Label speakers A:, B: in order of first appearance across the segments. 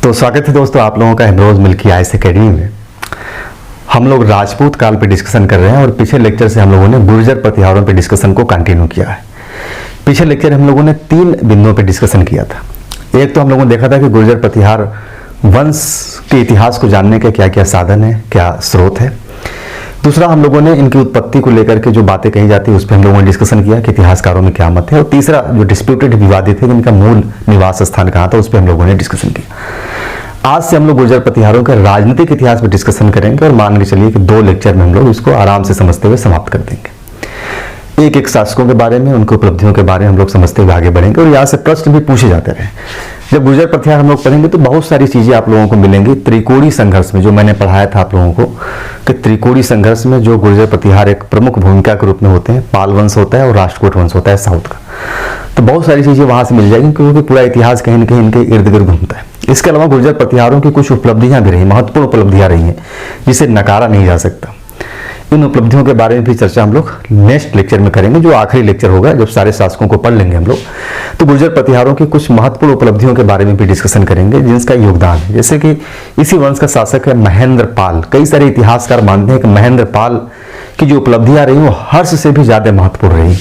A: तो स्वागत है दोस्तों आप लोगों का हिमरोज मिल्की आईएएस एकेडमी में। हम लोग राजपूत काल पे डिस्कशन कर रहे हैं और पिछले लेक्चर से हम लोगों ने गुर्जर प्रतिहारों पे डिस्कशन को कंटिन्यू किया है। पिछले लेक्चर हम लोगों ने 3 बिंदुओं पे डिस्कशन किया था। एक तो हम लोगों ने देखा था कि गुर्जर प्रतिहार वंश के इतिहास को जानने के क्या क्या साधन है, क्या स्रोत है। दूसरा हम लोगों ने इनकी उत्पत्ति को लेकर के जो बातें कही जाती है उस पर हम लोगों ने डिस्कशन किया कि इतिहासकारों में क्या मत है। और तीसरा जो डिस्प्यूटेड विवादित है कि इनका मूल निवास स्थान कहाँ था उस पर हम लोगों ने डिस्कशन किया। आज से हम लोग गुर्जर प्रतिहारों के राजनीतिक इतिहास पर डिस्कशन करेंगे और मान के चलिए कि 2 लेक्चर में हम लोग इसको आराम से समझते हुए समाप्त कर देंगे। एक एक शासकों के बारे में, उनकी उपलब्धियों के बारे में हम लोग समझते हुए आगे बढ़ेंगे और यहाँ से प्रश्न भी पूछे जाते रहे। जब गुर्जर प्रतिहार हम लोग पढ़ेंगे तो बहुत सारी चीजें आप लोगों को मिलेंगी। त्रिकोणीय संघर्ष में जो मैंने पढ़ाया था आप लोगों को कि त्रिकोणीय संघर्ष में जो गुर्जर प्रतिहार एक प्रमुख भूमिका के रूप में होते हैं, पाल वंश होता है और राष्ट्रकूट वंश होता है साउथ का। तो बहुत सारी चीजें वहां से मिल जाएंगी क्योंकि पूरा इतिहास कहीं न कहीं इनके इर्द गिर्द घूमता है। इसके अलावा गुर्जर प्रतिहारों की कुछ उपलब्धियां भी रही, महत्वपूर्ण उपलब्धियां रही हैं जिसे नकारा नहीं जा सकता। इन उपलब्धियों के बारे में भी चर्चा हम लोग नेक्स्ट लेक्चर में करेंगे, जो आखिरी लेक्चर होगा जब सारे शासकों को पढ़ लेंगे हम लोग। तो गुर्जर प्रतिहारों की कुछ महत्वपूर्ण उपलब्धियों के बारे में भी डिस्कशन करेंगे जिनका योगदान है। जैसे कि इसी वंश का शासक है महेंद्र पाल। कई सारे इतिहासकार मानते हैं कि महेंद्र पाल की जो उपलब्धियां रही वो हर्ष से भी ज्यादा महत्वपूर्ण रही।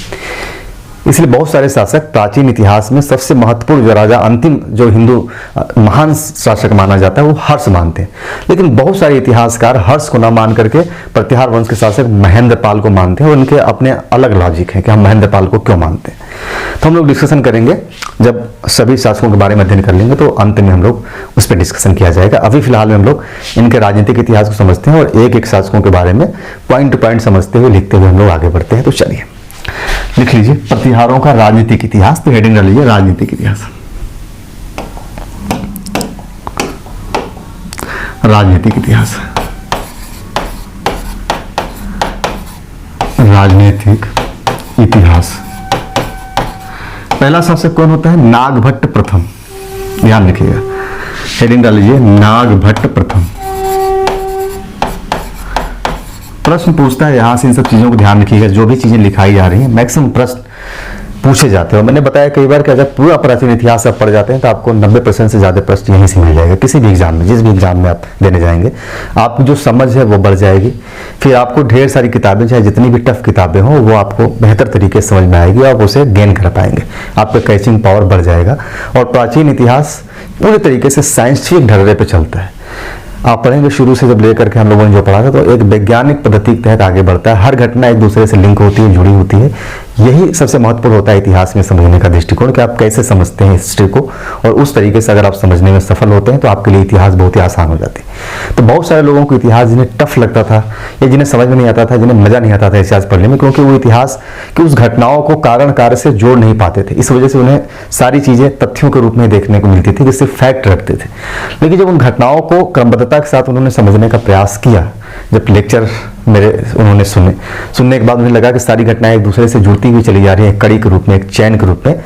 A: इसलिए बहुत सारे शासक प्राचीन इतिहास में सबसे महत्वपूर्ण जो राजा, अंतिम जो हिंदू महान शासक माना जाता है वो हर्ष मानते हैं। लेकिन बहुत सारे इतिहासकार हर्ष को ना मान करके प्रतिहार वंश के शासक महेंद्र पाल को मानते हैं और उनके अपने अलग लॉजिक है कि हम महेंद्र पाल को क्यों मानते हैं। तो हम लोग डिस्कशन करेंगे जब सभी शासकों के बारे में अध्ययन कर लेंगे तो अंत में हम लोग उस पर डिस्कशन किया जाएगा। अभी फिलहाल में हम लोग इनके राजनीतिक इतिहास को समझते हैं और एक एक शासकों के बारे में पॉइंट टू पॉइंट समझते हुए लिखते हुए हम लोग आगे बढ़ते हैं। तो चलिए लिख लीजिए प्रतिहारों का राजनीतिक इतिहास। तो हेडिंग डाल लीजिए राजनीतिक इतिहास। राजनीतिक इतिहास, राजनीतिक इतिहास। पहला शासक कौन होता है? नागभट्ट प्रथम। ध्यान रखिएगा, हेडिंग डाल लीजिए नागभट्ट प्रथम। प्रश्न पूछता है यहां से, इन सब चीजों को ध्यान रखिएगा। जो भी चीजें लिखाई जा रही हैं मैक्सिमम प्रश्न पूछे जाते हैं। मैंने बताया कई बार कि अगर पूरा प्राचीन इतिहास आप पढ़ जाते हैं तो आपको 90% से ज्यादा प्रश्न यहीं से मिल जाएगा। किसी भी एग्जाम में, जिस भी एग्जाम में आप देने जाएंगे आपकी जो समझ है वो बढ़ जाएगी। फिर आपको ढेर सारी किताबें, चाहे जितनी भी टफ किताबें हों, वो आपको बेहतर तरीके से समझ में आएगी और आप उसे गेन कर पाएंगे। आपका कैचिंग पावर बढ़ जाएगा। और प्राचीन इतिहास पूरे तरीके से साइंटिफिक ढर्रे पे चलता है। आप पढ़ेंगे शुरू से जब लेकर के हम लोगों ने जो पढ़ा था तो एक वैज्ञानिक पद्धति के तहत आगे बढ़ता है। हर घटना एक दूसरे से लिंक होती है, जुड़ी होती है। यही सबसे महत्वपूर्ण होता है इतिहास में समझने का दृष्टिकोण कि आप कैसे समझते हैं हिस्ट्री को, और उस तरीके से अगर आप समझने में सफल होते हैं तो आपके लिए इतिहास बहुत ही आसान हो जाती है। तो बहुत सारे लोगों को इतिहास जिन्हें टफ लगता था या जिन्हें समझ में नहीं आता था, जिन्हें मजा नहीं आता था इतिहास पढ़ने में, क्योंकि वो इतिहास की उस घटनाओं को कारण कार्य से जोड़ नहीं पाते थे। इस वजह से उन्हें सारी चीजें तथ्यों के रूप में देखने को मिलती थी, जिससे फैक्ट रखते थे। लेकिन जब उन घटनाओं को क्रमबद्धता के साथ उन्होंने समझने का प्रयास किया, जब लेक्चर मेरे उन्होंने सुनने के बाद उन्हें लगा कि सारी घटनाएं एक दूसरे से जुड़ती हुई चली जा रही है, एक कड़ी के रूप में, एक चैन के रूप में,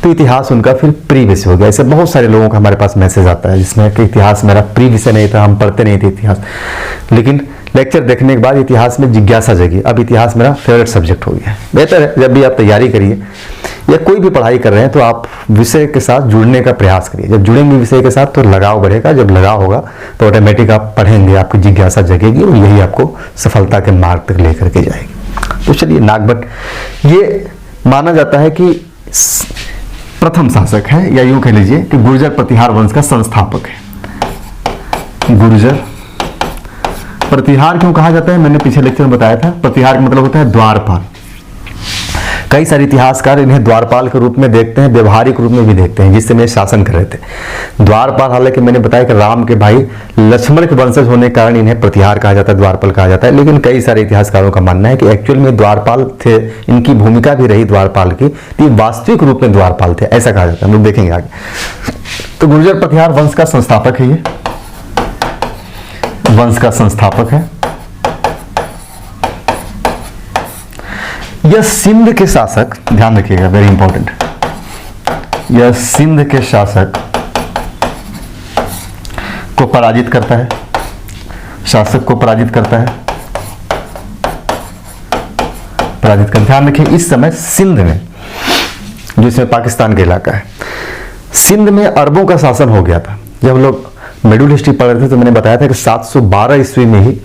A: तो इतिहास उनका फिर प्री विषय हो गया। ऐसे बहुत सारे लोगों का हमारे पास मैसेज आता है जिसमें कि इतिहास मेरा प्री विषय नहीं था, हम पढ़ते नहीं थे इतिहास, लेकिन लेक्चर देखने के बाद इतिहास में जिज्ञासा जगी, अब इतिहास मेरा फेवरेट सब्जेक्ट हो गया है। बेहतर है जब भी आप तैयारी करिए या कोई भी पढ़ाई कर रहे हैं तो आप विषय के साथ जुड़ने का प्रयास करिए। जब जुड़ेंगे विषय के साथ तो लगाव बढ़ेगा, जब लगाव होगा तो ऑटोमेटिक आप पढ़ेंगे, आपकी जिज्ञासा जगेगी और यही आपको सफलता के मार्ग तक लेकर के जाएगी। तो चलिए, नागभट्ट ये माना जाता है कि प्रथम शासक है, या यूं कह लीजिए कि गुर्जर प्रतिहार वंश का संस्थापक है। गुर्जर प्रतिहार क्यों कहा जाता है? मैंने पिछले लेक्चर में बताया था। प्रतिहार का मतलब होता है द्वारपाल। कई सारे इतिहासकार इन्हें द्वारपाल के रूप में देखते हैं, व्यवहारिक रूप में भी देखते हैं, जिस समय शासन कर रहे थे। द्वारपाल, हालांकि मैंने बताया कि राम के भाई लक्ष्मण के वंशज होने के कारण इन्हें प्रतिहार कहा जाता है, द्वारपाल कहा जाता है। लेकिन कई सारे इतिहासकारों का मानना है कि एक्चुअल में द्वारपाल थे, इनकी भूमिका भी रही द्वारपाल की, तो वास्तविक रूप में द्वारपाल थे, ऐसा कहा जाता है। हम लोग देखेंगे आगे। तो गुर्जर प्रतिहार वंश का संस्थापक है, ये वंश का संस्थापक है। यह सिंध के शासक, ध्यान रखिएगा, वेरी इंपॉर्टेंट, यह सिंध के शासक को पराजित करता है, शासक को पराजित करता है, पराजित कर। ध्यान रखिए, इस समय सिंध में, जो इसमें पाकिस्तान का इलाका है, सिंध में अरबों का शासन हो गया था। जब लोग मेडुल हिस्ट्री पढ़ रहे थे तो मैंने बताया था कि 712 ईस्वी में ही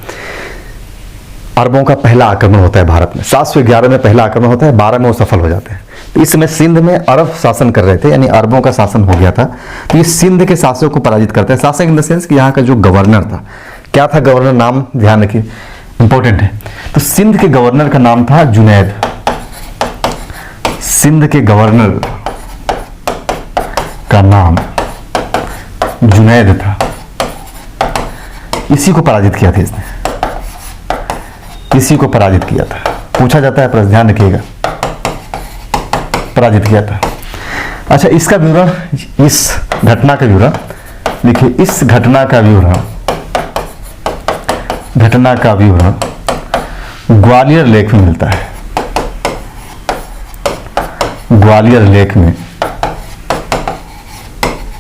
A: अरबों का पहला आक्रमण होता है भारत में। 711 में पहला आक्रमण होता है, 12 में वो सफल हो जाते हैं। तो इस समय सिंध में अरब शासन कर रहे थे, यानी अरबों का शासन हो गया था। तो ये सिंध के शासकों को पराजित करते हैं। शासक इन द सेंस कि यहाँ का जो गवर्नर था, क्या था गवर्नर, नाम ध्यान रखिए, इंपॉर्टेंट है। तो सिंध के गवर्नर का नाम था जुनैद। सिंध के गवर्नर का नाम जुनैद था। इसी को पराजित किया था इसने, इसी को पराजित किया था। पूछा जाता है प्रश्न, ध्यान रखिएगा, पराजित किया था। अच्छा, इसका विवरण, इस घटना का विवरण देखिए। इस घटना का विवरण ग्वालियर लेख में मिलता है। ग्वालियर लेख में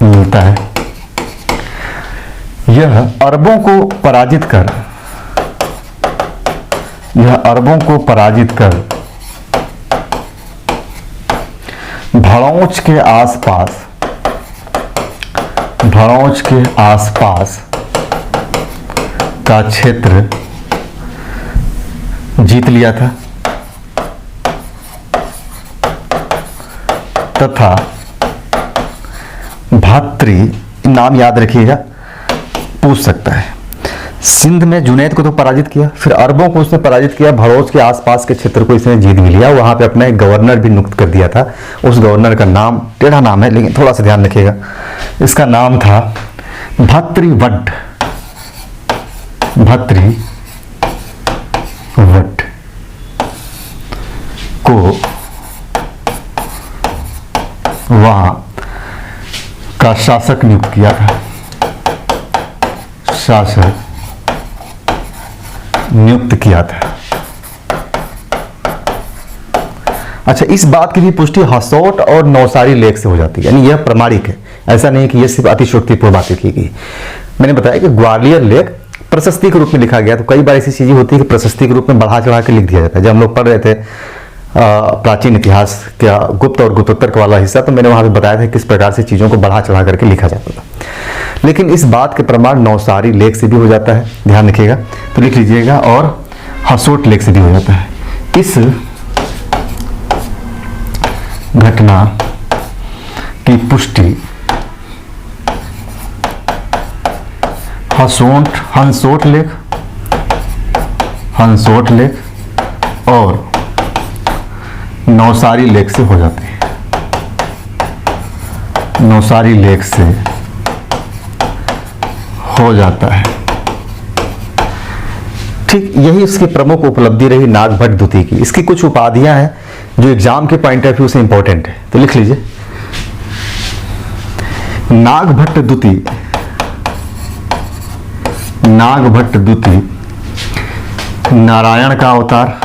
A: मिलता है। यह अरबों को पराजित कर भड़ौच के आसपास का क्षेत्र जीत लिया था तथा भात्री, नाम याद रखिएगा, पूछ सकता है। सिंध में जुनैद को तो पराजित किया, फिर अरबों को उसने पराजित किया, भड़ौच के आसपास के क्षेत्र को इसने जीत भी लिया। वहां पे अपना एक गवर्नर भी नियुक्त कर दिया था। उस गवर्नर का नाम, टेढ़ा नाम है लेकिन थोड़ा सा ध्यान रखिएगा, इसका नाम था भतृवड्ड। को वहां का शासक नियुक्त किया था। अच्छा, इस बात की भी पुष्टि हसौट और नौसारी लेख से हो जाती है, यानी यह प्रमाणिक है। ऐसा नहीं कि यह सिर्फ अतिशयोक्तिपूर्ण बातें की गई। मैंने बताया कि ग्वालियर लेख प्रशस्ति के रूप में लिखा गया। तो कई बार ऐसी चीजें होती है कि प्रशस्ति के रूप में बढ़ा चढ़ा के लिख दिया जाता है। जब हम लोग पढ़ रहे थे प्राचीन इतिहास का गुप्त और गुप्तोत्तर का वाला हिस्सा, तो मैंने वहां पे बताया था किस प्रकार से चीजों को बढ़ा चढ़ा करके लिखा जाता था। लेकिन इस बात के प्रमाण नौसारी लेख से भी हो जाता है, ध्यान रखिएगा, तो लिख लीजिएगा, और हसौट लेख से भी हो जाता है। इस घटना की पुष्टि हंसोट लेख और नौसारी लेख से हो जाती है। नौसारी लेख से हो जाता है। ठीक यही इसकी प्रमुख उपलब्धि रही नागभट्ट द्वितीय की। इसकी कुछ उपाधियां हैं जो एग्जाम के पॉइंट ऑफ व्यू से इंपॉर्टेंट है, तो लिख लीजिए। नागभट्ट द्वितीय नारायण का अवतार,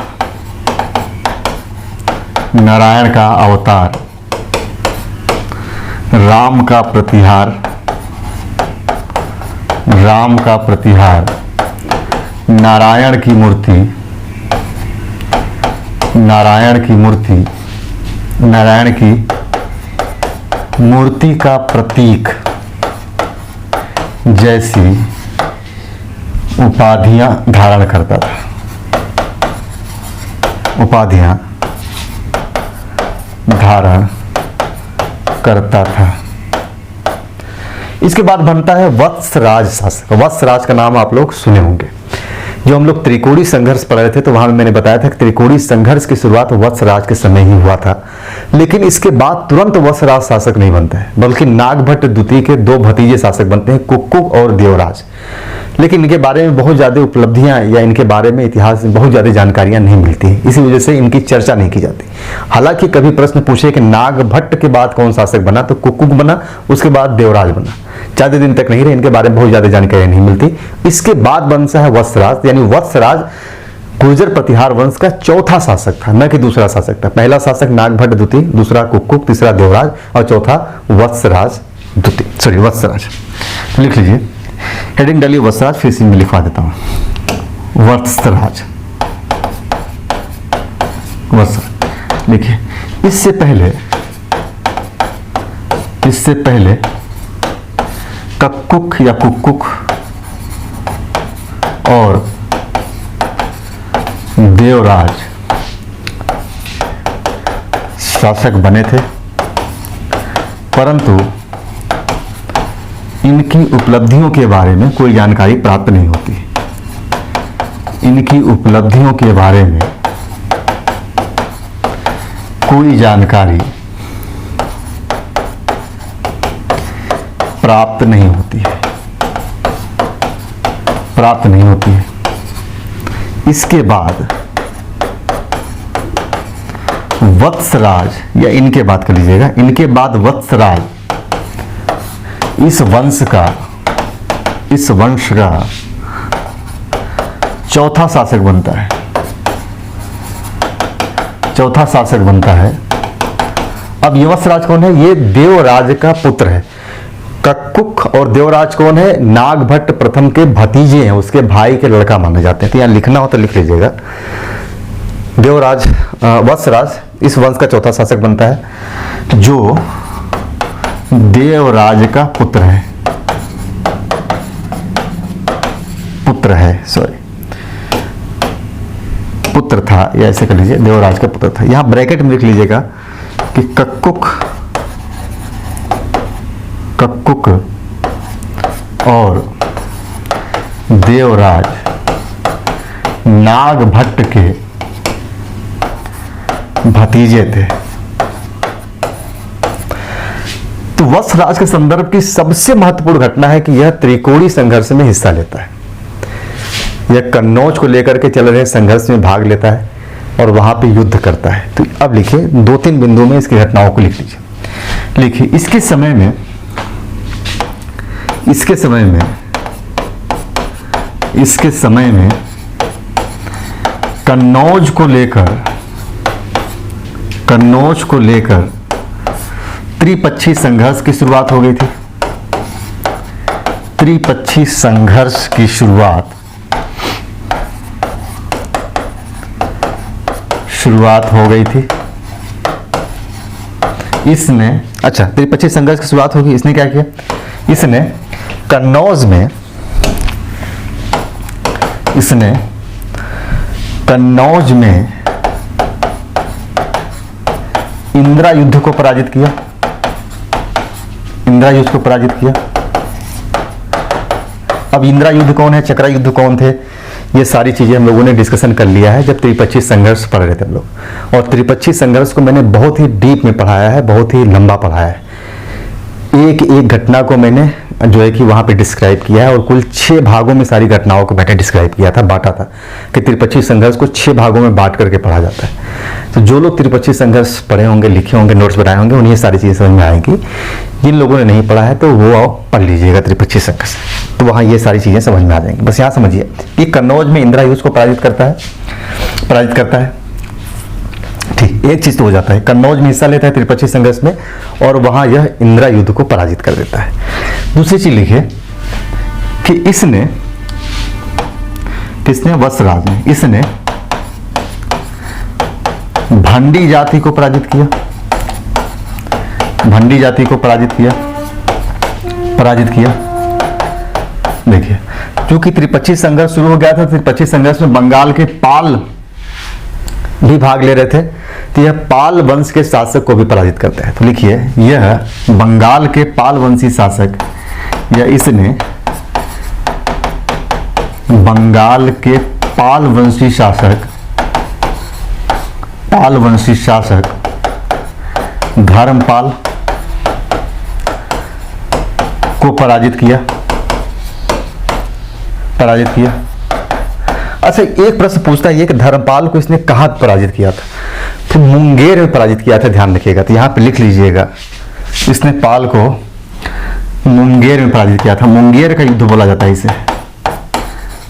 A: राम का प्रतिहार, नारायण की मूर्ति का प्रतीक जैसी उपाधियां धारण करता था। इसके बाद बनता है वत्सराज शासक। वत्सराज का नाम आप लोग सुने होंगे। जो हम लोग त्रिकोणी संघर्ष पढ़ रहे थे तो वहां मैंने बताया था कि त्रिकोणी संघर्ष की शुरुआत वत्सराज के समय ही हुआ था। लेकिन इसके बाद तुरंत वत्सराज शासक नहीं बनता है, बल्कि नागभट्ट द्वितीय के दो भतीजे शासक बनते हैं, कुक्कुट और देवराज। लेकिन इनके बारे में बहुत ज्यादा उपलब्धियां या इनके बारे में इतिहास में बहुत ज्यादा जानकारियां नहीं मिलती है, इसी वजह से इनकी चर्चा नहीं की जाती। हालांकि कभी प्रश्न पूछे कि नागभट्ट के बाद कौन शासक बना, तो कुक्कुट बना, उसके बाद देवराज बना। ज्यादा दिन तक नहीं रहे, इनके बारे में बहुत ज्यादा जानकारी नहीं मिलती। इसके बाद बनता है वत्सराज, यानी वत्सराज गुर्जर प्रतिहार वंश का चौथा शासक था, न कि दूसरा शासक था। पहला शासक नागभट्ट द्वितीय, दूसरा कुक्कुट, तीसरा देवराज और चौथा वत्सराज द्वितीय, सॉरी वत्सराज। लिख लीजिए, हेडिंग डालिए वत्सराज, फिर से मैं लिखवा देता हूं वत्सराज। देखिए, इससे पहले कक्कुक या कुक्कुक और देवराज शासक बने थे, परंतु इनकी उपलब्धियों के बारे में कोई जानकारी प्राप्त नहीं होती। इनकी उपलब्धियों के बारे में कोई जानकारी प्राप्त नहीं होती है, प्राप्त नहीं होती है। इसके बाद वत्सराज, या इनके बाद कर लीजिएगा, इनके बाद वत्सराज इस वंश का चौथा शासक बनता है, चौथा शासक बनता है। अब ये वत्सराज कौन है? ये देवराज का पुत्र है। कक्कुक और देवराज कौन है? नागभट्ट प्रथम के भतीजे हैं, उसके भाई के लड़का माने जाते हैं। तो यहां लिखना हो तो लिख लीजिएगा। देवराज वत्सराज इस वंश का चौथा शासक बनता है, जो देवराज का पुत्र है, पुत्र है, सॉरी पुत्र था, या ऐसे कर लीजिए, देवराज का पुत्र था। यहां ब्रैकेट में लिख लीजिएगा कि कक्कुक और देवराज नागभट्ट के भतीजे थे। तो वत्सराज के संदर्भ की सबसे महत्वपूर्ण घटना है कि यह त्रिकोणीय संघर्ष में हिस्सा लेता है। यह कन्नौज को लेकर के चल रहे संघर्ष में भाग लेता है और वहां पे युद्ध करता है। तो अब लिखिए, 2-3 बिंदु में इसकी घटनाओं को लिख लीजिए। लिखिए, इसके समय में कन्नौज को लेकर त्रिपक्षीय संघर्ष की शुरुआत हो गई थी। त्रिपक्षीय संघर्ष की शुरुआत हो गई थी। इसने, अच्छा, त्रिपक्षीय संघर्ष की शुरुआत होगी। इसने क्या किया? इसने कन्नौज में इंदिरा युद्ध को पराजित किया। अब इंदिरा युद्ध कौन है, चक्रा युद्ध कौन थे, ये सारी चीजें हम लोगों ने डिस्कशन कर लिया है जब त्रिपक्षीय संघर्ष पढ़ रहे थे हम लोग। और त्रिपक्षीय संघर्ष को मैंने बहुत ही डीप में पढ़ाया है, बहुत ही लंबा पढ़ाया है। एक एक घटना को मैंने जो है कि वहां पे डिस्क्राइब किया है, और कुल 6 भागों में सारी घटनाओं को मैंने डिस्क्राइब किया था, बांटा था कि त्रिपक्षीय संघर्ष को 6 भागों में बांट करके पढ़ा जाता है। तो जो लोग त्रिपक्षीय संघर्ष पढ़े होंगे, लिखे होंगे, नोट्स बनाए होंगे, उन्हें सारी चीजें समझ में आएंगी। जिन लोगों ने नहीं पढ़ा है तो वो पढ़ लीजिएगा त्रिपक्षीय संघर्ष, तो वहां ये सारी चीजें समझ में आ जाएंगी। बस यहाँ समझिए कि कन्नौज में इंदिरा युद्ध को पराजित करता है। ठीक, एक चीज तो हो जाता है, कन्नौज में हिस्सा लेता है त्रिपक्षीय संघर्ष में, और वहां यह इंदिरा युद्ध को पराजित कर देता है। दूसरी चीज लिखिए कि इसने वत्सराज ने इसने भंडी जाति को पराजित किया। देखिए, क्योंकि त्रिपक्षीय संघर्ष शुरू हो गया था, त्रिपक्षीय संघर्ष में बंगाल के पाल भी भाग ले रहे थे, तो यह पाल वंश के शासक को भी पराजित करता है। तो लिखिए, यह बंगाल के पाल वंशी शासक, या इसने बंगाल के पाल वंशी शासक धर्मपाल को पराजित किया। अच्छा, एक प्रश्न पूछता है कि धर्मपाल को इसने कहां पराजित किया था? तो मुंगेर में पराजित किया था, ध्यान रखिएगा। तो यहां पे लिख लीजिएगा, इसने पाल को मुंगेर में पराजित किया था। मुंगेर का युद्ध बोला जाता है इसे,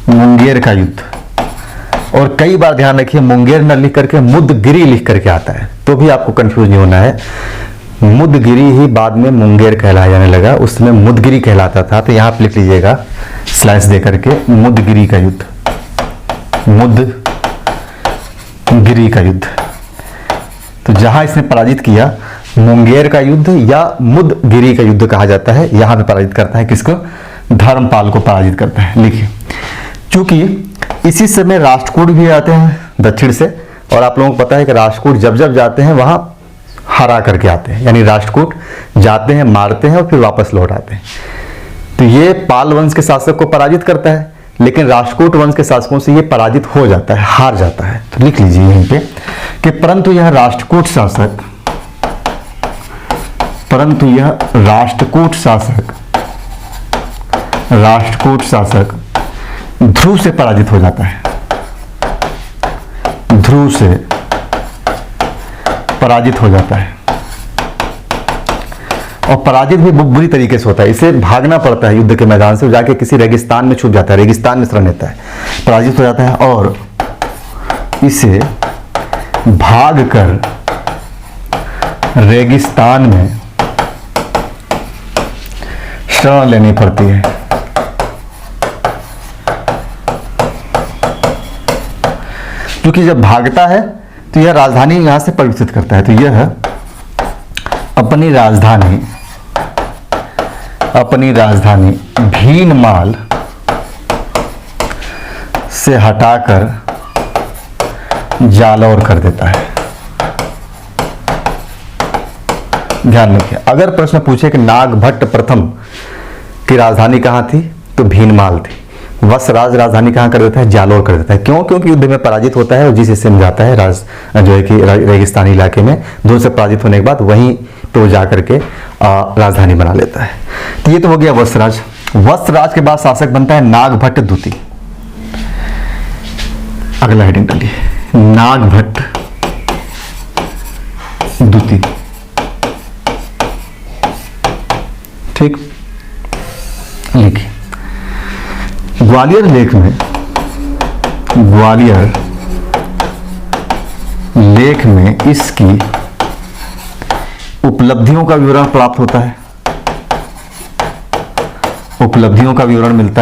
A: मुंगेर का युद्ध। और कई बार ध्यान रखिए, मुंगेर न लिख करके मुदगिरी लिख करके आता है, तो भी आपको कंफ्यूज नहीं होना है। मुदगिरी ही बाद में मुंगेर कहलाया जाने लगा, उसमें मुदगिरी कहलाता था। तो यहां पे लिख लीजिएगा स्लैश दे करके, मुदगिरी का युद्ध, मुदगिरी का युद्ध। तो जहां इसने पराजित किया, मुंगेर का युद्ध या मुदगिरी का युद्ध कहा जाता है। यहां पे पराजित करता है किसको? धर्मपाल को पराजित करता है। लिखिए, चूंकि इसी समय राष्ट्रकूट भी आते हैं दक्षिण से, और आप लोगों को पता है कि राष्ट्रकूट जब जब जाते हैं वहां हरा करके आते हैं, यानी राष्ट्रकूट जाते हैं, मारते हैं और फिर वापस लौट आते हैं। तो ये पाल वंश के शासक को पराजित करता है, लेकिन राष्ट्रकूट वंश के शासकों से ये पराजित हो जाता है, हार जाता है। तो लिख लीजिए यहीं पे कि परंतु यह राष्ट्रकूट शासक ध्रुव से पराजित हो जाता है, ध्रुव से पराजित हो जाता है। और पराजित भी बुरी तरीके से होता है, इसे भागना पड़ता है युद्ध के मैदान से, जाके किसी रेगिस्तान में छुप जाता है, रेगिस्तान में शरण लेता है, पराजित हो जाता है और इसे भागकर रेगिस्तान में शरण लेनी पड़ती है। क्योंकि जब भागता है तो यह राजधानी यहां से परिवर्तित करता है, तो यह अपनी राजधानी भीनमाल से हटाकर जालौर कर देता है। ध्यान रखिए, अगर प्रश्न पूछे कि नागभट्ट प्रथम की राजधानी कहां थी, तो भीनमाल थी। वत्सराज राजधानी कहां कर देता है? जालौर कर देता है। क्यों? क्योंकि युद्ध में पराजित होता है और जिस हिस्से में जाता है जो है कि रेगिस्तानी इलाके में, दूर से पराजित होने के बाद वहीं पे वो जाकर के राजधानी बना लेता है। तो ये तो हो गया वत्सराज। वत्सराज के बाद शासक बनता है नागभट्ट द्वितीय। अगला हेडिंग डालिए, नागभट्ट द्वितीय। ठीक, लिखिए, ग्वालियर लेख में इसकी उपलब्धियों का विवरण प्राप्त होता है, उपलब्धियों का विवरण मिलता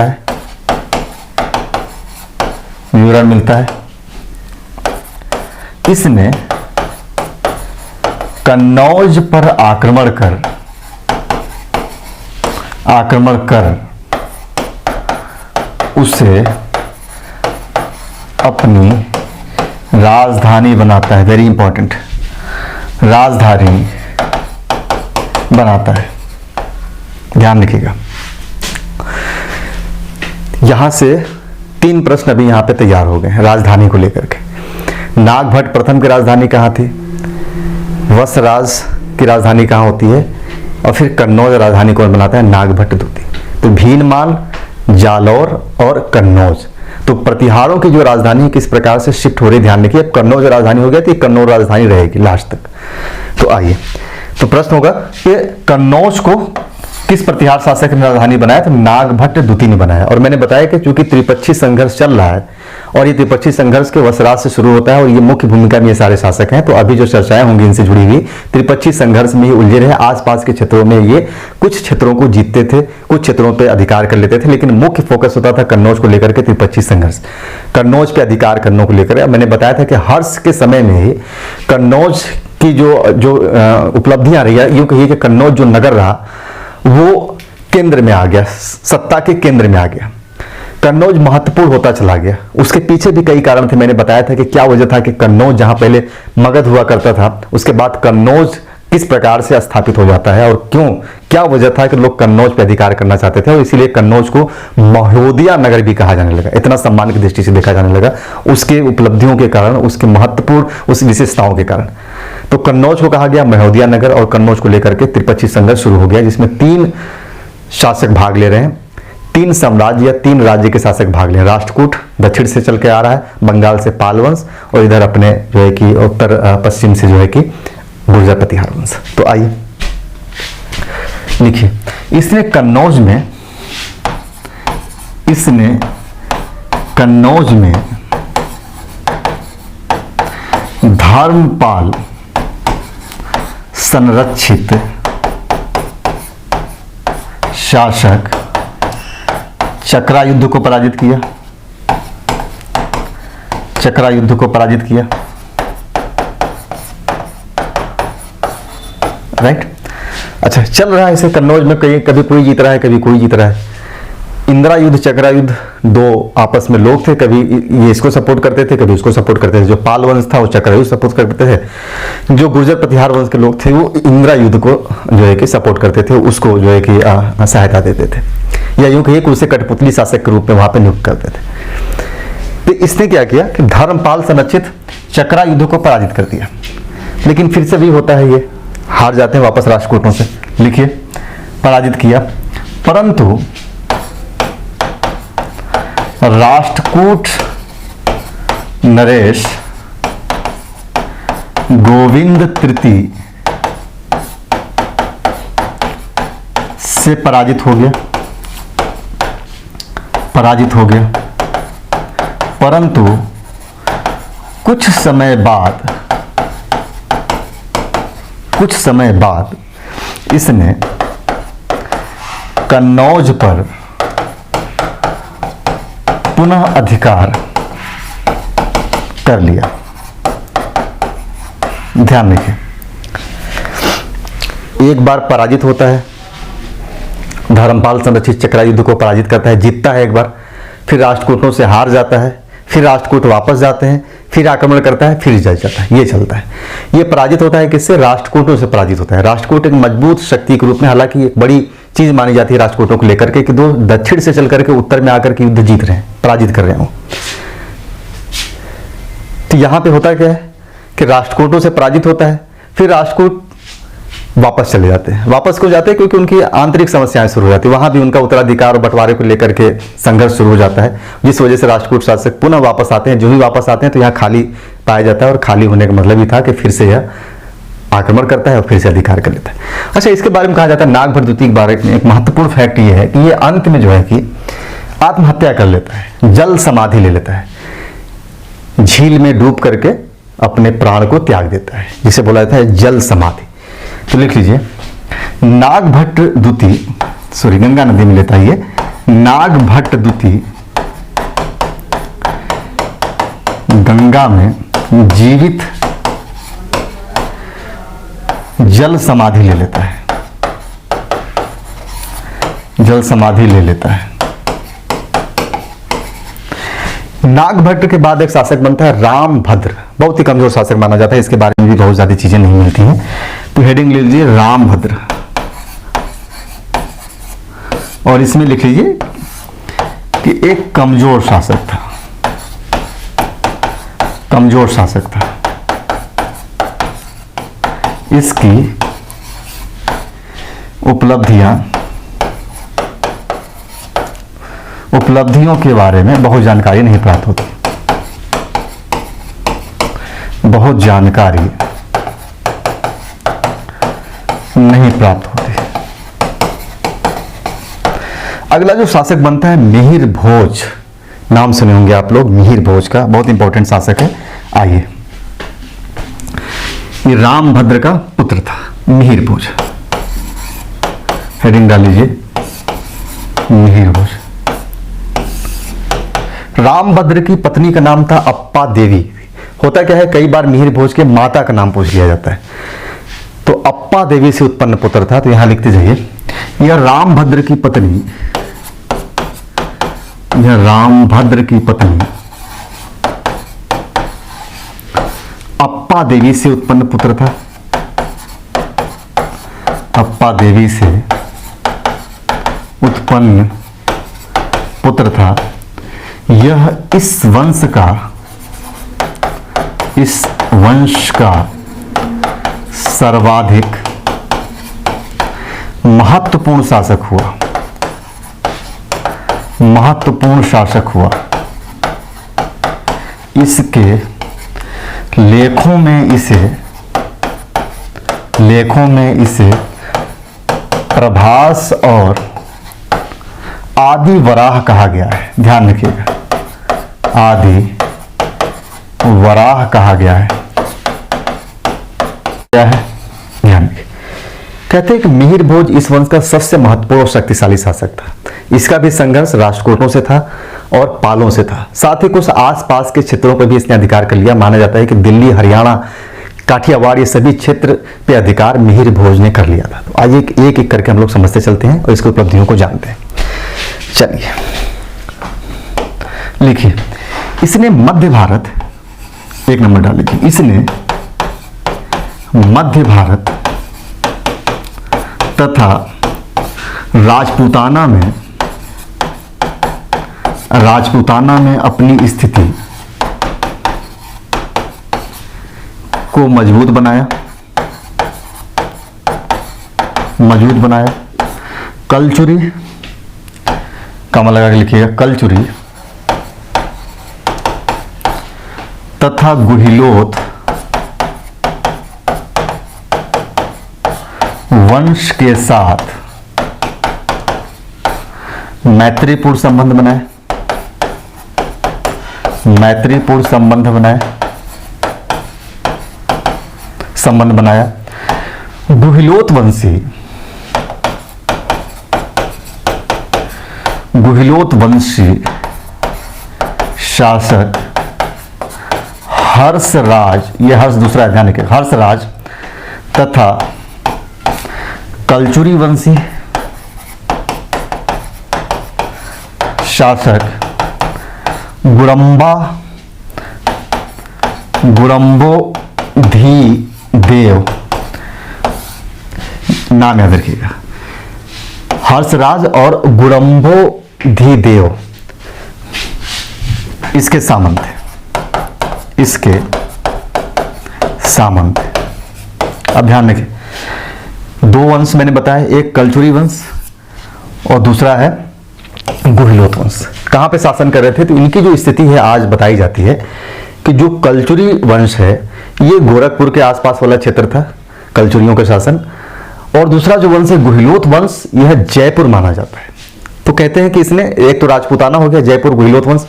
A: है। इसने कन्नौज पर आक्रमण कर उसे अपनी राजधानी बनाता है। वेरी इंपॉर्टेंट, राजधानी बनाता है, ध्यान रखिएगा। यहां से 3 प्रश्न अभी यहां पे तैयार हो गए हैं राजधानी को लेकर के। नागभट्ट प्रथम की राजधानी कहां थी, वत्सराज की राजधानी कहां होती है, और फिर कन्नौज राजधानी कौन बनाता है? नागभट्ट द्वितीय। तो भीनमाल, जालौर और कन्नौज, तो प्रतिहारों की जो राजधानी किस प्रकार से शिफ्ट हो रही, ध्यान रखिए। अब कन्नौज राजधानी हो गया तो कन्नौज राजधानी रहेगी लास्ट तक। तो आइए, तो प्रश्न होगा कि कन्नौज को किस प्रतिहार शासक ने राजधानी बनाया? तो नागभट्ट द्वितीय ने बनाया। और मैंने बताया कि चूंकि त्रिपक्षीय संघर्ष चल रहा है और ये त्रिपक्षीय संघर्ष के वत्सराज से शुरू होता है और ये मुख्य भूमिका में ये सारे शासक हैं, तो अभी जो चर्चाएं होंगी इनसे जुड़ी हुई त्रिपक्षीय संघर्ष में ही उलझे रहे। आसपास के क्षेत्रों में ये कुछ क्षेत्रों को जीतते थे, कुछ क्षेत्रों पे अधिकार कर लेते थे, लेकिन मुख्य फोकस होता था कन्नौज को लेकर के त्रिपक्षीय संघर्ष, कन्नौज पे अधिकार करने को लेकर। मैंने बताया था कि हर्ष के समय में ही कन्नौज की जो उपलब्धियां रही है, यूं कहिए कि कन्नौज जो नगर रहा वो केंद्र में आ गया, सत्ता के केंद्र में आ गया। कन्नौज महत्वपूर्ण होता चला गया। उसके पीछे भी कई कारण थे, मैंने बताया था कि क्या वजह था कि कन्नौज जहां पहले मगध हुआ करता था, उसके बाद कन्नौज किस प्रकार से स्थापित हो जाता है और क्यों, क्या वजह था कि लोग कन्नौज पर अधिकार करना चाहते थे, और इसीलिए कन्नौज को महोदया नगर भी कहा जाने लगा, इतना सम्मान की दृष्टि से देखा जाने लगा उसके उपलब्धियों के कारण, उसके महत्वपूर्ण उस विशेषताओं के कारण। तो कन्नौज को कहा गया महोदया नगर, और कन्नौज को लेकर के त्रिपक्षीय संघर्ष शुरू हो गया, जिसमें 3 शासक भाग ले रहे हैं, 3 साम्राज्य या 3 राज्य के शासक भाग ले। राष्ट्रकूट दक्षिण से चल के आ रहा है, बंगाल से पाल वंश, और इधर अपने जो है कि उत्तर पश्चिम से जो है कि गुर्जर प्रतिहार वंश। तो आइए लिखिए, इसने कन्नौज में धर्मपाल संरक्षित शासक चक्रा युद्ध को पराजित किया, राइट। अच्छा, चल रहा है इसे कन्नौज में, कभी कोई जीत रहा है, कभी कोई जीत रहा है। इंदिरा युद्ध, चक्रा युद्ध, दो आपस में लोग थे, कभी ये इसको सपोर्ट करते थे, कभी उसको सपोर्ट करते थे। जो पाल वंश था वो चक्रा युद्ध सपोर्ट करते थे, जो गुर्जर प्रतिहार वंश के लोग थे वो इंदिरा युद्ध को जो है कि सपोर्ट करते थे, उसको जो है कि सहायता देते थे, या यूं कहिए कि उसे कठपुतली शासक के रूप में वहां पर नियुक्त करते थे। तो इसने क्या किया कि धर्मपाल संरक्षित चक्रा युद्ध को पराजित कर दिया। लेकिन फिर से भी होता है, ये हार जाते हैं वापस राष्ट्रकूटों से। लिखिए, पराजित किया, परंतु राष्ट्रकूट नरेश गोविंद तृतीय से पराजित हो गया, परंतु कुछ समय बाद इसने कन्नौज पर पुनः अधिकार कर लिया। ध्यान रखिए, एक बार पराजित होता है, धर्मपाल संरक्षित चक्रा युद्ध को पराजित करता है, जीतता है एक बार, फिर राष्ट्रकूटों से हार जाता है, फिर राष्ट्रकूट वापस जाते हैं, फिर आक्रमण करता है, फिर जीत जाता है, ये चलता है। ये पराजित होता है किससे? राष्ट्रकूटों से पराजित होता है। राष्ट्रकूट एक मजबूत शक्ति के रूप में, हालांकि एक बड़ी चीज मानी जाती है राष्ट्रकूटों को लेकर के कि दो दक्षिण से चल करके उत्तर में आकर के युद्ध जीत रहे हैं, पराजित कर रहे हैं वो। तो यहां पे होता क्या है कि राष्ट्रकूटों से पराजित होता है, फिर राष्ट्रकूट वापस चले जाते हैं। वापस क्यों जाते हैं? क्योंकि उनकी आंतरिक समस्याएं शुरू हो जाती है, वहां भी उनका उत्तराधिकार और बंटवारे को लेकर के संघर्ष शुरू हो जाता है, जिस वजह से राष्ट्रकूट शासक पुनः वापस आते हैं। जो ही वापस आते हैं तो यहाँ खाली पाया जाता है, और खाली होने का मतलब ही था कि फिर से यह आक्रमण करता है और फिर से अधिकार कर लेता है। अच्छा, इसके बारे में कहा जाता है, नागभट्ट द्वितीय के बारे में एक महत्वपूर्ण फैक्ट ये है कि ये अंत में जो है कि आत्महत्या कर लेता है, जल समाधि ले लेता है, झील में डूब करके अपने प्राण को त्याग देता है, जिसे बोला जाता है जल समाधि। तो लिख लीजिए, नागभट्ट द्वितीय, सॉरी गंगा नदी में लेता है ये, नागभट्ट द्वितीय गंगा में जीवित जल समाधि ले लेता है, जल समाधि ले लेता है। नागभट्ट के बाद एक शासक बनता है रामभद्र, बहुत ही कमजोर शासक माना जाता है, इसके बारे में भी बहुत ज्यादा चीजें नहीं मिलती हैं। तो हेडिंग ले लीजिए रामभद्र, और इसमें लिख लीजिए कि एक कमजोर शासक था, कमजोर शासक था। इसकी उपलब्धियों के बारे में बहुत जानकारी नहीं प्राप्त होती, बहुत जानकारी नहीं प्राप्त होती। अगला जो शासक बनता है मिहिर भोज, नाम सुने होंगे आप लोग मिहिर भोज का, बहुत इंपॉर्टेंट शासक है। आइए, ये रामभद्र का पुत्र था मिहिर भोज, हेडिंग डाल लीजिए मिहिर भोज। रामभद्र की पत्नी का नाम था अप्पा देवी। होता क्या है, कई बार मिहिर भोज के माता का नाम पूछ लिया जाता है, तो अप्पा देवी से उत्पन्न पुत्र था। तो यहां लिखते जाइए, यह रामभद्र की पत्नी, यह रामभद्र की पत्नी अप्पा देवी से उत्पन्न पुत्र था, अप्पा देवी से उत्पन्न पुत्र था। यह इस वंश का सर्वाधिक महत्वपूर्ण शासक हुआ, महत्वपूर्ण शासक हुआ। इसके लेखों में इसे प्रभास और आदि वराह कहा गया है। ध्यान रखिएगा, आदि वराह कहा गया है। क्या है? ध्यान रखिए, कहते हैं कि मिहिर भोज इस वंश का सबसे महत्वपूर्ण और शक्तिशाली शासक था। इसका भी संघर्ष राष्ट्रकूटों से था और पालों से था। साथ ही कुछ आसपास के क्षेत्रों पर भी इसने अधिकार कर लिया। माना जाता है कि दिल्ली, हरियाणा काठियावाड़, ये सभी क्षेत्र पे अधिकार मिहिर भोज ने कर लिया था। तो आज एक एक करके हम लोग समझते चलते हैं और इसकी उपलब्धियों को जानते हैं। चलिए लिखिए, इसने मध्य भारत, एक नंबर डाल लीजिए, इसने मध्य भारत तथा राजपूताना में अपनी स्थिति को मजबूत बनाया। कलचुरी, कमा लगा के लिखिएगा, कलचुरी तथा गुहिलोत वंश के साथ मैत्रीपूर्ण संबंध बनाया। गुहिलोत वंशी शासक हर्षराज, ये हर्ष दूसरा ध्यान रखिए, हर्षराज तथा कलचुरी वंशी शासक गुरम्बोधिदेव, नाम याद रखिएगा, हर्षराज और गुरम्बोधिदेव इसके सामंत। अब ध्यान रखिए, दो वंश मैंने बताया, एक कलचुरी वंश और दूसरा है गुहिलोत वंश। कहां पे शासन कर रहे थे? तो इनकी जो स्थिति है आज बताई जाती है कि जो कलचुरी वंश है ये गोरखपुर के आसपास वाला क्षेत्र था, कलचुरियों का शासन, और दूसरा जो वंश है गुहिलोत वंश, यह जयपुर माना जाता है। तो कहते हैं कि इसने, एक तो राजपूताना हो गया, जयपुर, गुहिलोत वंश,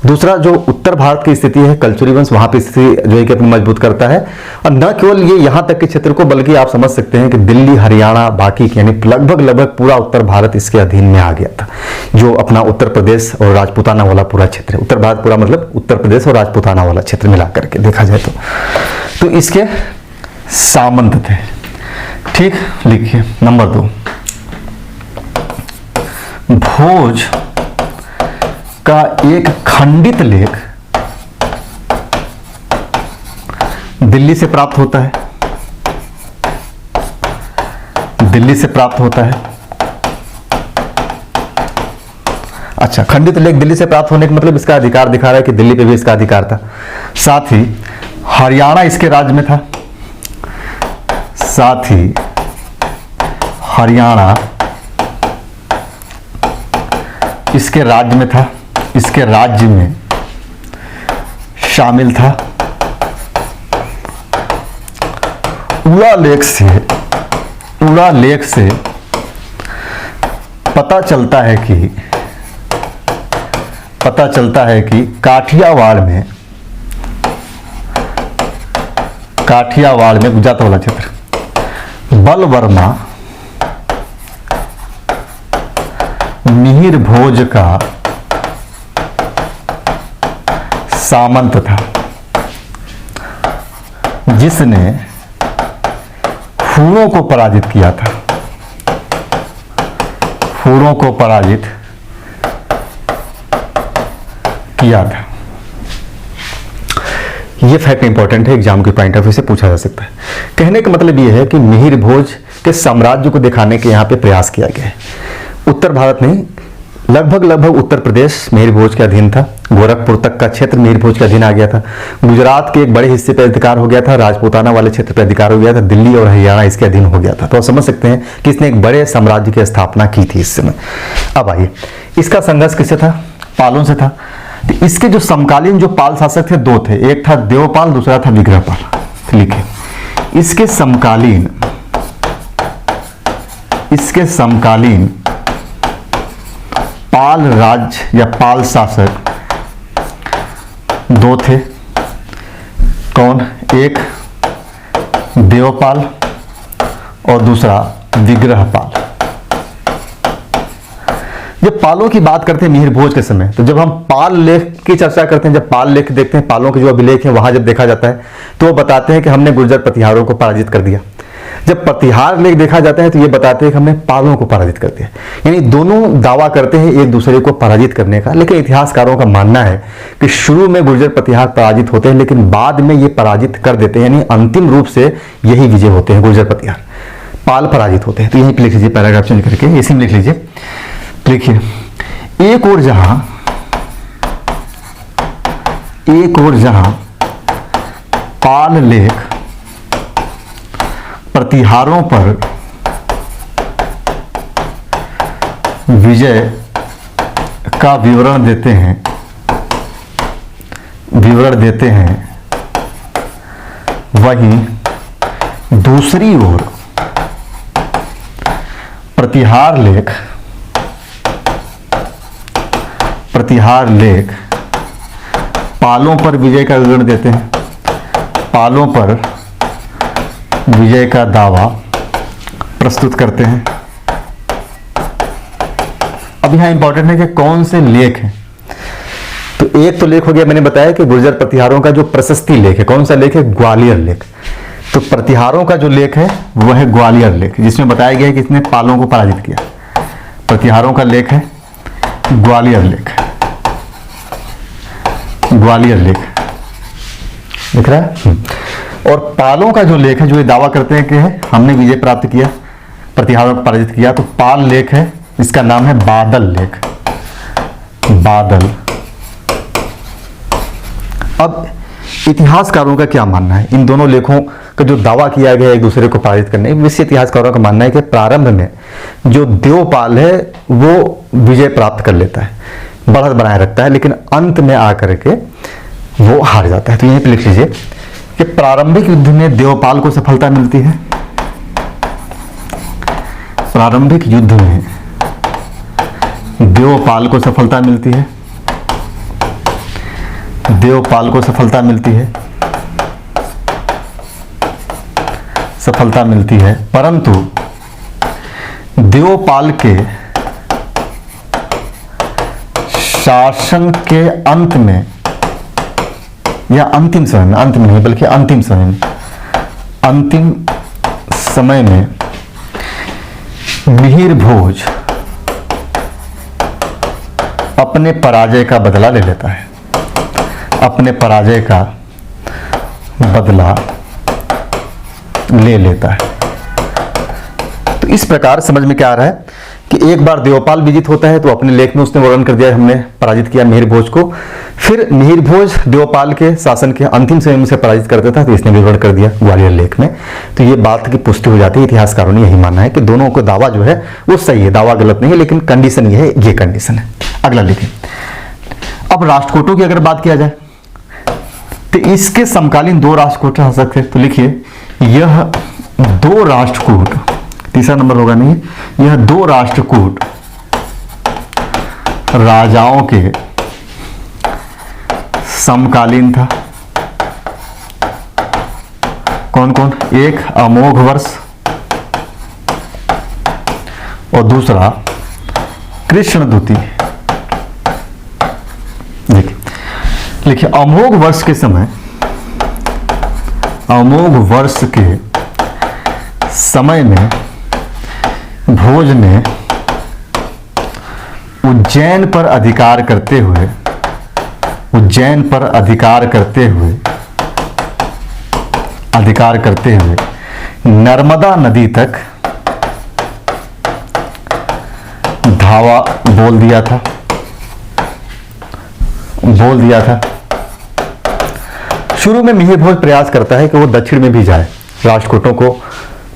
A: दूसरा जो उत्तर भारत की स्थिति है कलचुरी वंश, वहां पे स्थिति जो है कि अपनी मजबूत करता है। और न केवल ये यहां तक के क्षेत्र को, बल्कि आप समझ सकते हैं कि दिल्ली, हरियाणा, बाकी यानी लगभग पूरा उत्तर भारत इसके अधीन में आ गया था। जो अपना उत्तर प्रदेश और राजपूताना वाला पूरा क्षेत्र है, उत्तर भारत पूरा मतलब उत्तर प्रदेश और राजपूताना वाला क्षेत्र मिला करके देखा जाए तो इसके सामंत थे। ठीक, लिखिए नंबर 2, भोज का एक खंडित लेख दिल्ली से प्राप्त होता है। अच्छा, खंडित लेख दिल्ली से प्राप्त होने का मतलब इसका अधिकार दिखा रहा है कि दिल्ली पे भी इसका अधिकार था। साथ ही हरियाणा इसके राज्य में था, इसके राज्य में शामिल था। उड़ा लेख से पता चलता है कि काठियावाड़ में गुजरात वाला क्षेत्र बलवर्मा मिहिर भोज का सामंत था, जिसने फूरों को पराजित किया था। यह फैक्ट इंपॉर्टेंट है, एग्जाम के पॉइंट ऑफ व्यू से पूछा जा सकता है। कहने का मतलब यह है कि मिहिर भोज के साम्राज्य को दिखाने के यहाँ पे प्रयास किया गया है। उत्तर भारत नहीं, लगभग उत्तर प्रदेश मिहिर भोज के अधीन था, गोरखपुर तक का क्षेत्र मिहिर भोज के अधीन आ गया था, गुजरात के एक बड़े हिस्से पर अधिकार हो गया था, राजपूताना वाले क्षेत्र पर अधिकार हो गया था, दिल्ली और हरियाणा इसके अधीन हो गया था। तो आप समझ सकते हैं कि इसने एक बड़े साम्राज्य की स्थापना की थी इस समय। अब आइए, इसका संघर्ष किससे था? पालों से था। तो इसके जो समकालीन जो पाल शासक थे दो थे, एक था देवपाल, दूसरा था विग्रहपाल। लिखिए, इसके समकालीन पाल राज्य या पाल शासक दो थे। कौन? एक देवपाल और दूसरा विग्रहपाल। जब पालों की बात करते हैं मिहिर भोज के समय, तो जब हम पाल लेख की चर्चा करते हैं, जब पाल लेख देखते हैं, पालों के जो अभिलेख है वहां जब देखा जाता है तो वो बताते हैं कि हमने गुर्जर प्रतिहारों को पराजित कर दिया। जब प्रतिहार लेख देखा जाता है तो ये बताते हैं कि हमने पालों को पराजित कर दिया। यानी दोनों दावा करते हैं एक दूसरे को पराजित करने का, लेकिन इतिहासकारों का मानना है कि शुरू में गुर्जर प्रतिहार पराजित होते हैं लेकिन बाद में ये पराजित कर देते हैं, यानी अंतिम रूप से यही विजय होते हैं, गुर्जर प्रतिहार, पाल पराजित होते हैं। तो यहीं पे लिख लीजिए, पैराग्राफ चेंज करके इसी में लिख लीजिए। लिखिए, एक और जहां पाल लेख प्रतिहारों पर विजय का विवरण देते हैं, वहीं दूसरी ओर प्रतिहार लेख पालों पर विजय का विवरण देते हैं, पालों पर विजय का दावा प्रस्तुत करते हैं। अब यहां इंपॉर्टेंट है कि कौन से लेख हैं। तो एक तो लेख हो गया, मैंने बताया कि गुर्जर प्रतिहारों का जो प्रशस्ति लेख है, कौन सा लेख है? ग्वालियर लेख। तो प्रतिहारों का जो लेख है वह है ग्वालियर लेख, जिसमें बताया गया है कि इसने पालों को पराजित किया। प्रतिहारों का लेख है ग्वालियर लेख, ग्वालियर लेख दिख रहा है। और पालों का जो लेख है, जो ये दावा करते हैं कि हमने विजय प्राप्त किया, प्रतिहारों को पराजित किया, तो पाल लेख है, इसका नाम है बादल लेख, बादल। अब इतिहासकारों का क्या मानना है? इन दोनों लेखों का जो दावा किया गया एक दूसरे को पराजित करने, वैसे इतिहासकारों का मानना है कि प्रारंभ में जो देवपाल है वो विजय प्राप्त कर लेता है, बढ़त बनाए रखता है, लेकिन अंत में आकर के वो हार जाता है। तो यहीं पे लिख लीजिए कि प्रारंभिक युद्ध में देवपाल को सफलता मिलती है, प्रारंभिक युद्ध में देवपाल को सफलता मिलती है, देवपाल को सफलता मिलती है, सफलता मिलती है, परंतु देवपाल के शासन के अंत में या अंतिम समय में, अंत में नहीं बल्कि अंतिम समय में मिहिर भोज अपने पराजय का बदला ले लेता है, अपने पराजय का बदला ले लेता है। तो इस प्रकार समझ में क्या आ रहा है कि एक बार देवपाल विजित होता है तो अपने लेख में उसने वर्णन कर दिया हमने पराजित किया मिहिर भोज को, फिर मिहिर भोज देवपाल के शासन के अंतिम समय में से पराजित करता था, तो इसने विवरण कर दिया ग्वालियर लेख में। तो ये बात की पुष्टि हो जाती है, इतिहासकारों ने यही मानना है कि दोनों को दावा जो है वो सही है, दावा गलत नहीं है, लेकिन कंडीशन ये है, ये कंडीशन है। अगला लिखिए। अब राष्ट्रकूटों की अगर बात किया जाए तो इसके समकालीन दो राष्ट्रकूट आ सकते हैं। तो लिखिए, यह दो राष्ट्रकूट, तीसरा नंबर होगा नहीं, यह दो राष्ट्रकूट राजाओं के समकालीन था। कौन कौन? एक अमोघ वर्ष और दूसरा कृष्णद्युति। लिखिए, अमोघ वर्ष के समय, अमोघ वर्ष के समय में भोज ने उज्जैन पर अधिकार करते हुए, उज्जैन पर अधिकार करते हुए नर्मदा नदी तक धावा बोल दिया था। शुरू में मिहिर भोज प्रयास करता है कि वो दक्षिण में भी जाए, राष्ट्रकूटों को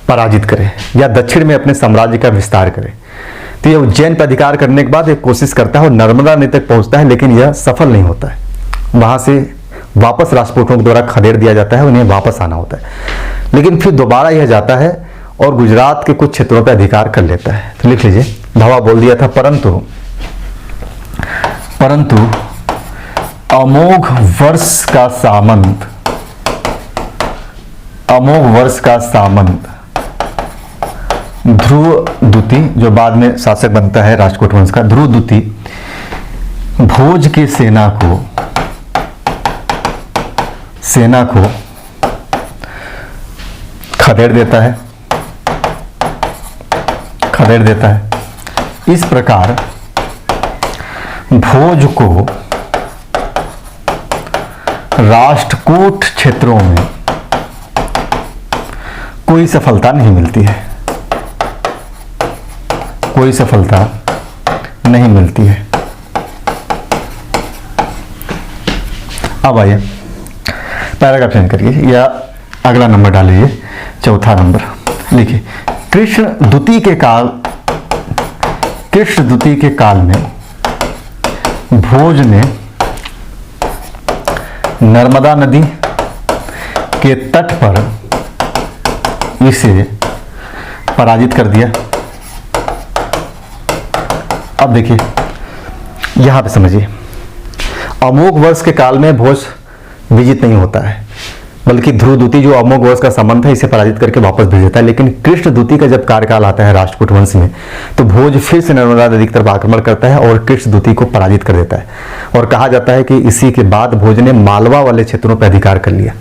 A: पराजित करे या दक्षिण में अपने साम्राज्य का विस्तार करे। तो ये उज्जैन पर अधिकार करने के बाद एक कोशिश करता है और नर्मदा नदी तक पहुंचता है, लेकिन यह सफल नहीं होता है। वहां से वापस राष्ट्रकूटों के द्वारा खदेड़ दिया जाता है, उन्हें वापस आना होता है। लेकिन फिर दोबारा यह जाता है और गुजरात के कुछ क्षेत्रों पर अधिकार कर लेता है। तो लिख लीजिए, धावा बोल दिया था, परंतु अमोघ वर्ष का सामंत ध्रुवदूती जो बाद में शासक बनता है राष्ट्रकूट वंश का, ध्रुवदूती भोज की सेना को खदेड़ देता है। इस प्रकार भोज को राष्ट्रकूट क्षेत्रों में कोई सफलता नहीं मिलती है, अब आइए पैराग्राफ चेंज करिए या अगला नंबर डालिए, चौथा नंबर लिखिए। कृष्णद्वती के काल में भोज ने नर्मदा नदी के तट पर इसे पराजित कर दिया। अब देखिए यहां पे समझिए, अमोघ वर्ष के काल में भोज विजित नहीं होता है, बल्कि ध्रुवदूती जो अमोघ वर्ष का संबंध है इसे पराजित करके वापस भेज देता है। लेकिन कृष्णद्वती का जब कार्यकाल आता है राष्ट्रकूट वंश में, तो भोज फिर से नर्मदा नदी की तरफ आक्रमण करता है और कृष्णद्वती को पराजित कर देता है। और कहा जाता है कि इसी के बाद भोज ने मालवा वाले क्षेत्रों पर अधिकार कर लिया।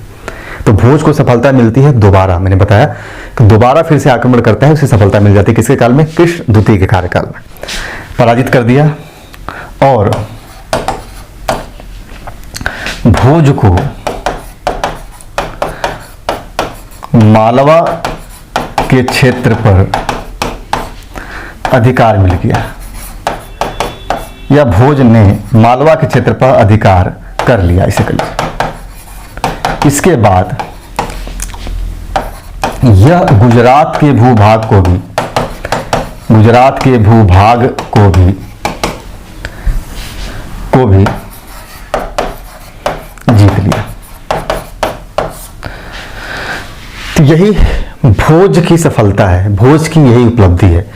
A: तो भोज को सफलता मिलती है दोबारा, मैंने बताया कि दोबारा फिर से आक्रमण करता है, उसे सफलता मिल जाती है। किसके काल में? कृष्णद्वती के कार्यकाल में पराजित कर दिया और भोज को मालवा के क्षेत्र पर अधिकार मिल गया, या भोज ने मालवा के क्षेत्र पर अधिकार कर लिया, इसे कर लिया। इसके बाद यह गुजरात के भूभाग को भी जीत लिया। तो यही भोज की सफलता है, भोज की यही उपलब्धि है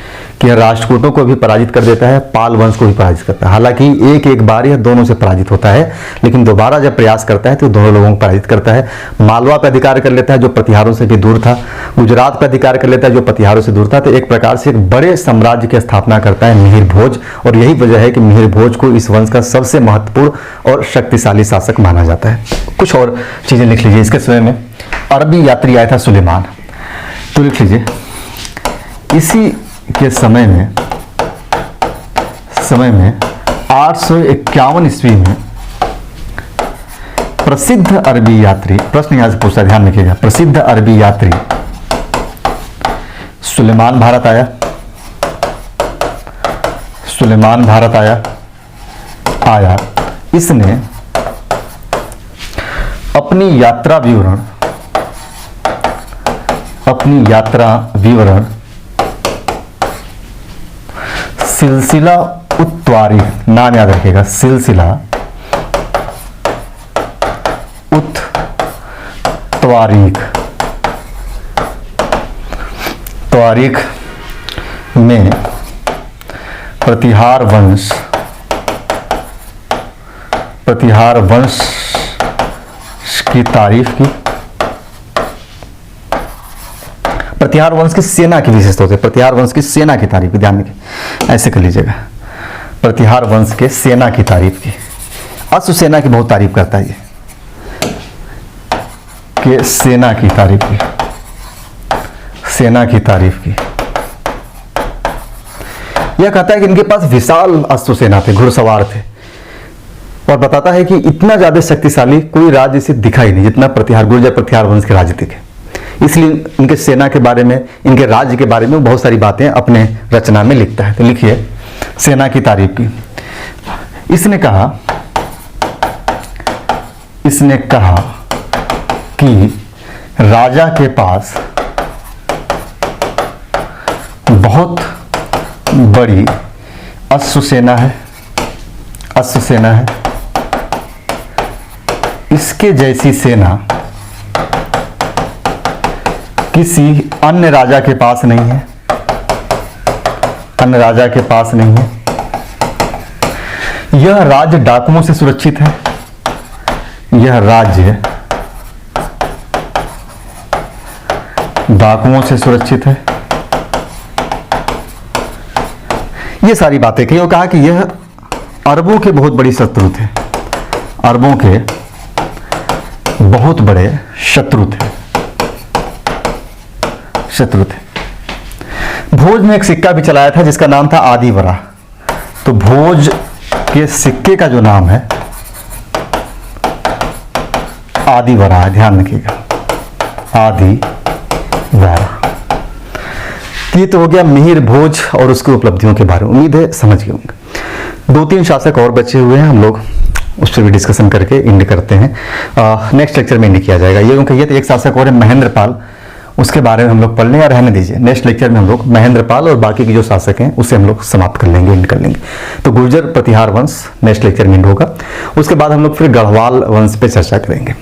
A: कि राष्ट्रकूटों को भी पराजित कर देता है, पाल वंश को भी पराजित करता है। हालांकि एक बार यह दोनों से पराजित होता है, लेकिन दोबारा जब प्रयास करता है तो दोनों लोगों को पराजित करता है। मालवा पर अधिकार कर लेता है जो प्रतिहारों से भी दूर था, गुजरात पर अधिकार कर लेता है जो प्रतिहारों से दूर था। तो एक प्रकार से एक बड़े साम्राज्य की स्थापना करता है मिहिर भोज, और यही वजह है कि मिहिर भोज को इस वंश का सबसे महत्वपूर्ण और शक्तिशाली शासक माना जाता है। कुछ और चीजें लिख लीजिए। इसके समय में अरबी यात्री आया था सुलेमान, तो लिख लीजिए इसी के समय में 851 ईस्वी में प्रसिद्ध अरबी यात्री, प्रश्न यहां से पूछा, ध्यान रखिएगा, प्रसिद्ध अरबी यात्री सुलेमान भारत आया। इसने अपनी यात्रा विवरण सिलसिला उत्वारिख, नाम याद रखिएगा, सिलसिला त्वारीख में प्रतिहार वंश की तारीफ की। प्रतिहार वंश की सेना की विशेषता होती है, प्रतिहार वंश की सेना की तारीफ की, ध्यान रखिए, ऐसे कर लीजिएगा, प्रतिहार वंश के सेना की तारीफ की। अश्व सेना की बहुत तारीफ करता है ये, कि सेना की तारीफ की। यह कहता है कि इनके पास विशाल अश्व सेना थे, घुड़सवार थे, और बताता है कि इतना ज्यादा शक्तिशाली कोई राज्य से दिखा ही नहीं जितना गुर्जर प्रतिहार वंश के राज्य थे। इसलिए इनके सेना के बारे में, इनके राज्य के बारे में बहुत सारी बातें अपने रचना में लिखता है। तो लिखिए सेना की तारीफ की। इसने कहा कि राजा के पास बहुत बड़ी अश्व सेना है, इसके जैसी सेना किसी अन्य राजा के पास नहीं है। यह राज्य डाकुओं से सुरक्षित है, ये सारी बातें कही और कहा कि यह अरबों के बहुत बड़ी शत्रु थे, अरबों के बहुत बड़े शत्रु थे। भोज ने एक सिक्का भी चलाया था जिसका नाम था आदिवरा। तो भोज के सिक्के का जो नाम है आदिवरा है, ध्यान रखिएगा, आदिवरा। ये तो हो गया मिहिर भोज और उसकी उपलब्धियों के बारे में, उम्मीद है समझ गए होंगे। 2-3 शासक और बचे हुए हैं, हम लोग उस पर भी डिस्कशन करके इंड करते हैं। नेक्स्ट लेक्चर में इंड किया जाएगा ये, क्योंकि ये तो एक शासक और है महेंद्रपाल, उसके बारे में हम लोग पढ़ लें, या रहने दीजिए। नेक्स्ट लेक्चर में हम लोग महेंद्रपाल और बाकी के जो शासक हैं उसे हम लोग समाप्त कर लेंगे, इंड कर लेंगे। तो गुर्जर प्रतिहार वंश नेक्स्ट लेक्चर में इंड होगा। उसके बाद हम लोग फिर गढ़वाल वंश पे चर्चा करेंगे।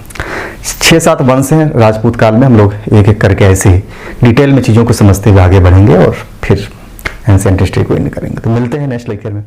A: 6-7 वंश हैं राजपूत काल में, हम लोग एक एक करके ऐसे ही डिटेल में चीज़ों को समझते हुए आगे बढ़ेंगे और फिर एंशिएंट हिस्ट्री को इंड करेंगे। तो मिलते हैं नेक्स्ट लेक्चर में।